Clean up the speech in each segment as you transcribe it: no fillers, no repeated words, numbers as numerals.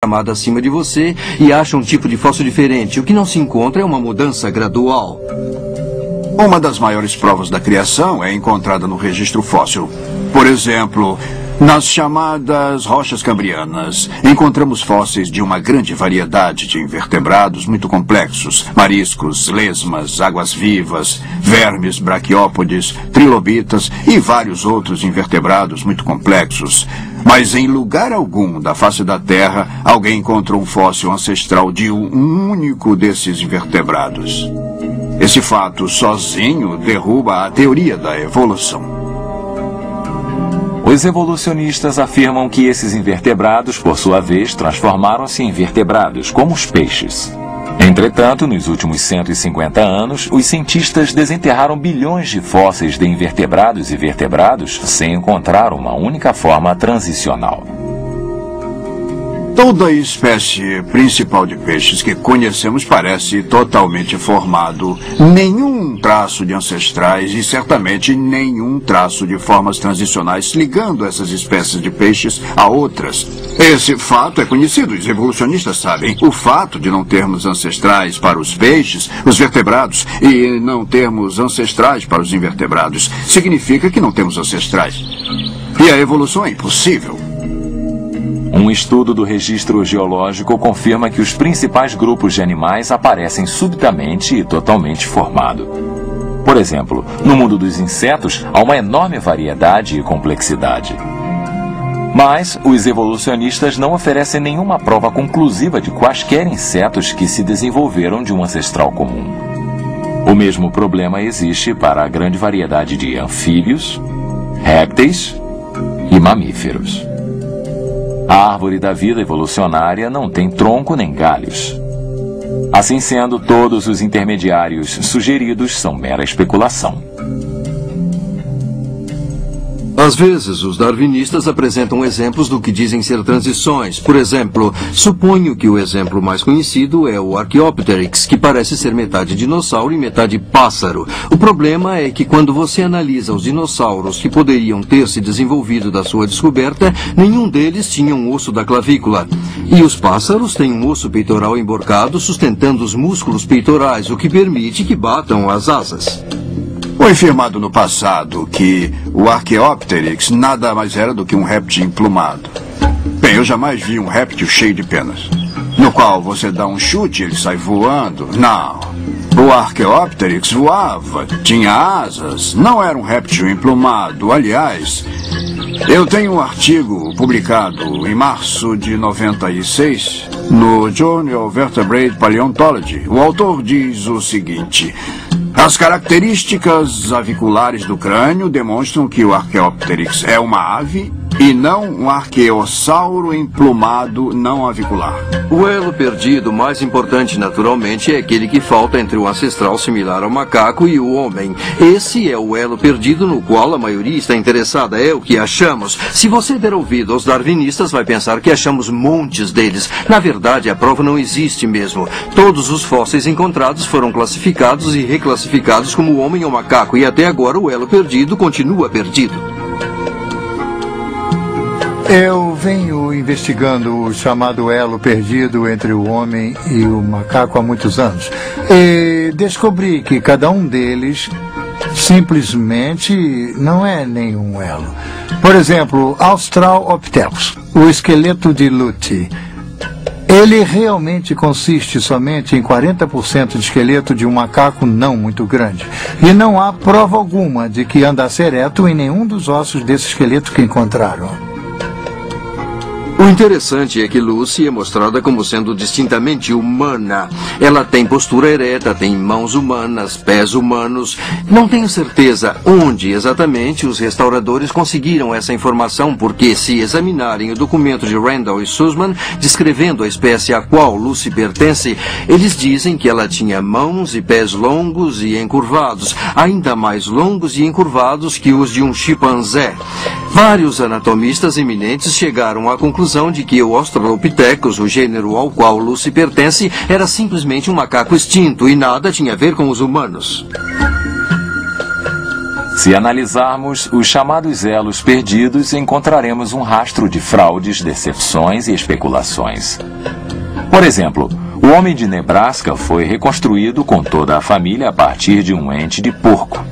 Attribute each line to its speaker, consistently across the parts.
Speaker 1: camada acima de você e acha um tipo de fóssil diferente. O que não se encontra é uma mudança gradual.
Speaker 2: Uma das maiores provas da criação é encontrada no registro fóssil. Por exemplo, nas chamadas rochas cambrianas, encontramos fósseis de uma grande variedade de invertebrados muito complexos: mariscos, lesmas, águas-vivas, vermes, braquiópodes, trilobitas e vários outros invertebrados muito complexos. Mas em lugar algum da face da Terra, alguém encontrou um fóssil ancestral de um único desses invertebrados. Esse fato sozinho derruba a teoria da evolução.
Speaker 3: Os evolucionistas afirmam que esses invertebrados, por sua vez, transformaram-se em vertebrados, como os peixes. Entretanto, nos últimos 150 anos, os cientistas desenterraram bilhões de fósseis de invertebrados e vertebrados sem encontrar uma única forma transicional.
Speaker 2: Toda a espécie principal de peixes que conhecemos parece totalmente formado. Nenhum traço de ancestrais e certamente nenhum traço de formas transicionais ligando essas espécies de peixes a outras. Esse fato é conhecido, os evolucionistas sabem. O fato de não termos ancestrais para os peixes, os vertebrados, e não termos ancestrais para os invertebrados, significa que não temos ancestrais. E a evolução é impossível.
Speaker 3: Um estudo do registro geológico confirma que os principais grupos de animais aparecem subitamente e totalmente formados. Por exemplo, no mundo dos insetos há uma enorme variedade e complexidade. Mas os evolucionistas não oferecem nenhuma prova conclusiva de quaisquer insetos que se desenvolveram de um ancestral comum. O mesmo problema existe para a grande variedade de anfíbios, répteis e mamíferos. A árvore da vida evolucionária não tem tronco nem galhos. Assim sendo, todos os intermediários sugeridos são mera especulação.
Speaker 1: Às vezes, os darwinistas apresentam exemplos do que dizem ser transições. Por exemplo, suponho que o exemplo mais conhecido é o Archaeopteryx, que parece ser metade dinossauro e metade pássaro. O problema é que quando você analisa os dinossauros que poderiam ter se desenvolvido da sua descoberta, nenhum deles tinha um osso da clavícula. E os pássaros têm um osso peitoral emborcado sustentando os músculos peitorais, o que permite que batam as asas.
Speaker 2: Foi afirmado no passado que o Archaeopteryx nada mais era do que um réptil emplumado. Bem, eu jamais vi um réptil cheio de penas, no qual você dá um chute e ele sai voando. Não. O Archaeopteryx voava, tinha asas, não era um réptil emplumado. Aliás, eu tenho um artigo publicado em março de 96 no Journal of Vertebrate Paleontology. O autor diz o seguinte: as características aviculares do crânio demonstram que o Archaeopteryx é uma ave e não um arqueossauro emplumado não avicular.
Speaker 1: O elo perdido mais importante, naturalmente, é aquele que falta entre o ancestral similar ao macaco e o homem. Esse é o elo perdido no qual a maioria está interessada, é o que achamos. Se você der ouvido aos darwinistas, vai pensar que achamos montes deles. Na verdade, a prova não existe mesmo. Todos os fósseis encontrados foram classificados e reclassificados como homem ou macaco, e até agora o elo perdido continua perdido.
Speaker 4: Eu venho investigando o chamado elo perdido entre o homem e o macaco há muitos anos. E descobri que cada um deles simplesmente não é nenhum elo. Por exemplo, Australopithecus, o esqueleto de Luti. Ele realmente consiste somente em 40% de esqueleto de um macaco não muito grande. E não há prova alguma de que andasse ereto em nenhum dos ossos desse esqueleto que encontraram.
Speaker 1: O interessante é que Lucy é mostrada como sendo distintamente humana. Ela tem postura ereta, tem mãos humanas, pés humanos. Não tenho certeza onde exatamente os restauradores conseguiram essa informação, porque se examinarem o documento de Randall e Sussman descrevendo a espécie a qual Lucy pertence, eles dizem que ela tinha mãos e pés longos e encurvados, ainda mais longos e encurvados que os de um chimpanzé. Vários anatomistas eminentes chegaram à conclusão de que o Australopithecus, o gênero ao qual Lucy pertence, era simplesmente um macaco extinto e nada tinha a ver com os humanos.
Speaker 3: Se analisarmos os chamados elos perdidos, encontraremos um rastro de fraudes, decepções e especulações. Por exemplo, o homem de Nebraska foi reconstruído com toda a família a partir de um ente de porco.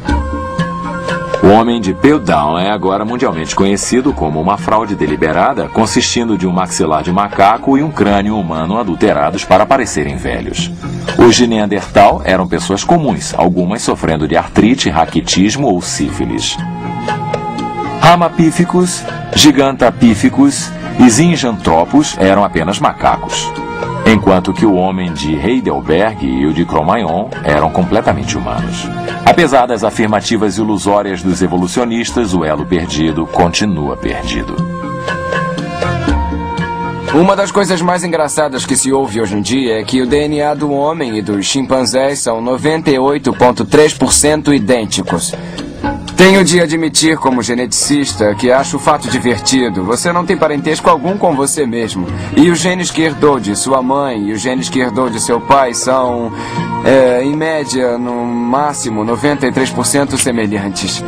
Speaker 3: O homem de Piltdown é agora mundialmente conhecido como uma fraude deliberada, consistindo de um maxilar de macaco e um crânio humano adulterados para parecerem velhos. Os de Neandertal eram pessoas comuns, algumas sofrendo de artrite, raquitismo ou sífilis. Ramapithecus, Gigantopithecus e Zinjanthropus eram apenas macacos, enquanto que o homem de Heidelberg e o de Cro-Magnon eram completamente humanos. Apesar das afirmativas ilusórias dos evolucionistas, o elo perdido continua perdido.
Speaker 5: Uma das coisas mais engraçadas que se ouve hoje em dia é que o DNA do homem e dos chimpanzés são 98,3% idênticos. Tenho de admitir, como geneticista, que acho o fato divertido. Você não tem parentesco algum com você mesmo. E os genes que herdou de sua mãe e os genes que herdou de seu pai são, em média, no máximo, 93% semelhantes.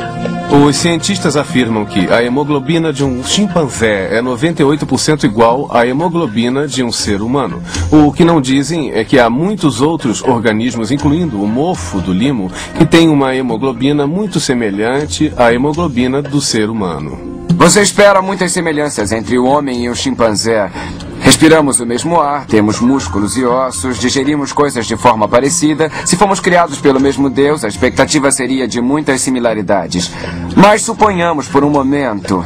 Speaker 6: Os cientistas afirmam que a hemoglobina de um chimpanzé é 98% igual à hemoglobina de um ser humano. O que não dizem é que há muitos outros organismos, incluindo o mofo do limo, que têm uma hemoglobina muito semelhante à hemoglobina do ser humano.
Speaker 5: Você espera muitas semelhanças entre o homem e o chimpanzé. Respiramos o mesmo ar, temos músculos e ossos, digerimos coisas de forma parecida. Se fomos criados pelo mesmo Deus, a expectativa seria de muitas similaridades. Mas suponhamos por um momento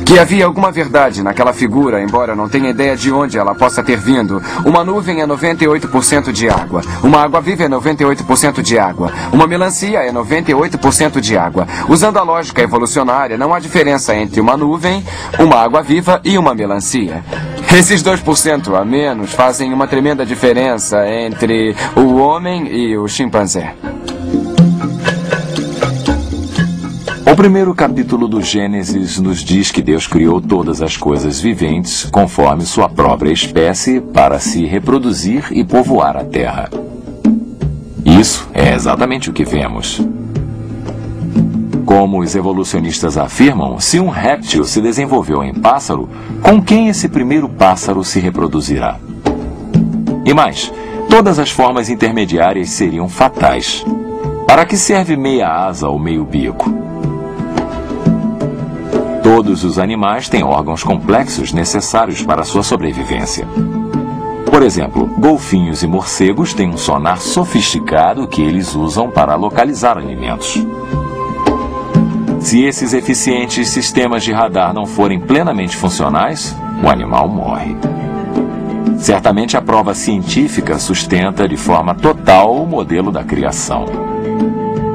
Speaker 5: que havia alguma verdade naquela figura, embora não tenha ideia de onde ela possa ter vindo. Uma nuvem é 98% de água. Uma água-viva é 98% de água. Uma melancia é 98% de água. Usando a lógica evolucionária, não há diferença entre uma nuvem, uma água-viva e uma melancia. Esses 2% a menos fazem uma tremenda diferença entre o homem e o chimpanzé.
Speaker 3: O primeiro capítulo do Gênesis nos diz que Deus criou todas as coisas viventes conforme sua própria espécie para se reproduzir e povoar a terra. Isso é exatamente o que vemos. Como os evolucionistas afirmam, se um réptil se desenvolveu em pássaro, com quem esse primeiro pássaro se reproduzirá? E mais, todas as formas intermediárias seriam fatais. Para que serve meia asa ou meio bico? Todos os animais têm órgãos complexos necessários para sua sobrevivência. Por exemplo, golfinhos e morcegos têm um sonar sofisticado que eles usam para localizar alimentos. Se esses eficientes sistemas de radar não forem plenamente funcionais, o animal morre. Certamente a prova científica sustenta de forma total o modelo da criação.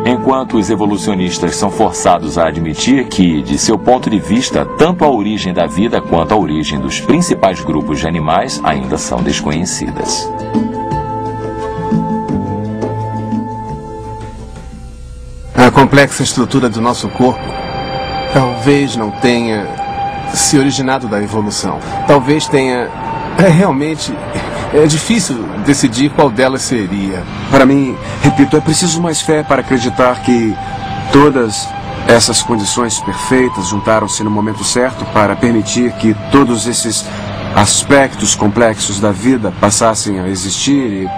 Speaker 3: Enquanto os evolucionistas são forçados a admitir que, de seu ponto de vista, tanto a origem da vida quanto a origem dos principais grupos de animais ainda são desconhecidas.
Speaker 6: A complexa estrutura do nosso corpo talvez não tenha se originado da evolução. Talvez tenha... realmente... É difícil decidir qual delas seria.
Speaker 7: Para mim, repito, é preciso mais fé para acreditar que todas essas condições perfeitas juntaram-se no momento certo para permitir que todos esses aspectos complexos da vida passassem a existir e